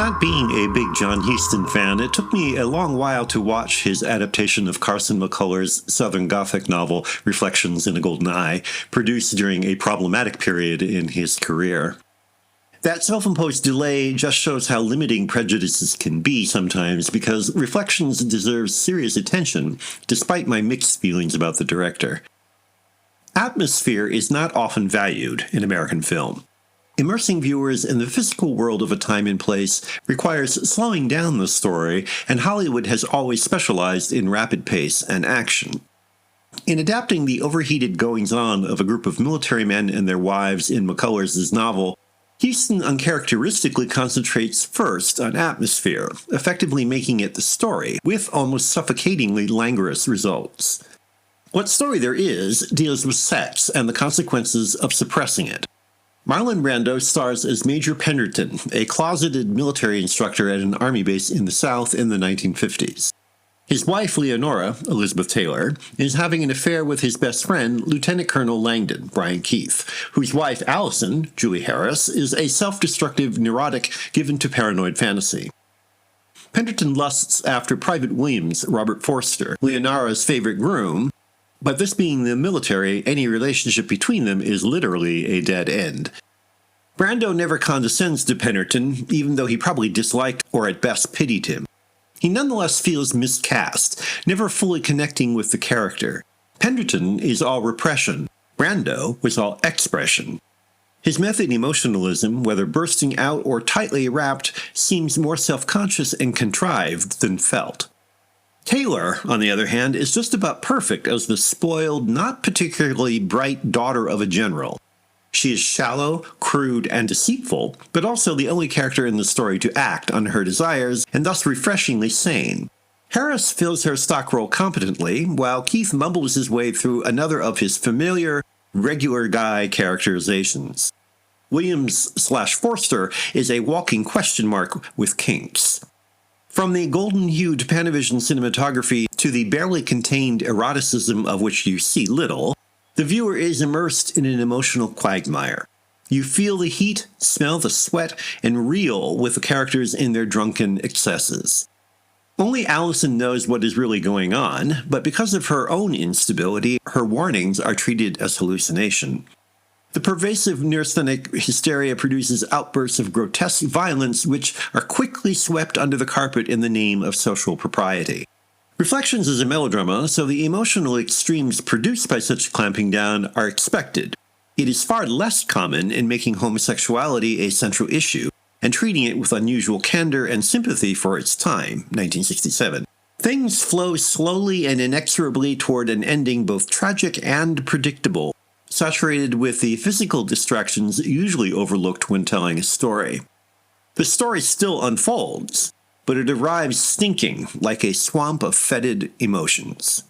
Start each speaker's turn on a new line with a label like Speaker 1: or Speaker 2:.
Speaker 1: Not being a big John Huston fan, it took me a long while to watch his adaptation of Carson McCuller's Southern Gothic novel, Reflections in a Golden Eye, produced during a problematic period in his career. That self-imposed delay just shows how limiting prejudices can be sometimes, because Reflections deserves serious attention, despite my mixed feelings about the director. Atmosphere is not often valued in American film. Immersing viewers in the physical world of a time and place requires slowing down the story, and Hollywood has always specialized in rapid pace and action. In adapting the overheated goings-on of a group of military men and their wives in McCuller's novel, Huston uncharacteristically concentrates first on atmosphere, effectively making it the story, with almost suffocatingly languorous results. What story there is deals with sex and the consequences of suppressing it. Marlon Brando stars as Major Penderton, a closeted military instructor at an army base in the South in the 1950s. His wife, Leonora, Elizabeth Taylor, is having an affair with his best friend, Lieutenant Colonel Langdon, Brian Keith, whose wife, Allison, Julie Harris, is a self-destructive neurotic given to paranoid fantasy. Penderton lusts after Private Williams, Robert Forster, Leonora's favorite groom, but this being the military, any relationship between them is literally a dead end. Brando never condescends to Penderton, even though he probably disliked or at best pitied him. He nonetheless feels miscast, never fully connecting with the character. Penderton is all repression. Brando was all expression. His method emotionalism, whether bursting out or tightly wrapped, seems more self-conscious and contrived than felt. Taylor, on the other hand, is just about perfect as the spoiled, not particularly bright daughter of a general. She is shallow, crude, and deceitful, but also the only character in the story to act on her desires, and thus refreshingly sane. Harris fills her stock role competently, while Keith mumbles his way through another of his familiar, regular guy characterizations. Williams/Forster is a walking question mark with kinks. From the golden-hued Panavision cinematography to the barely contained eroticism of which you see little, the viewer is immersed in an emotional quagmire. You feel the heat, smell the sweat, and reel with the characters in their drunken excesses. Only Allison knows what is really going on, but because of her own instability, her warnings are treated as hallucination. The pervasive neurasthenic hysteria produces outbursts of grotesque violence which are quickly swept under the carpet in the name of social propriety. Reflections is a melodrama, so the emotional extremes produced by such clamping down are expected. It is far less common in making homosexuality a central issue, and treating it with unusual candor and sympathy for its time, 1967. Things flow slowly and inexorably toward an ending both tragic and predictable, saturated with the physical distractions usually overlooked when telling a story. The story still unfolds, but it arrives stinking like a swamp of fetid emotions.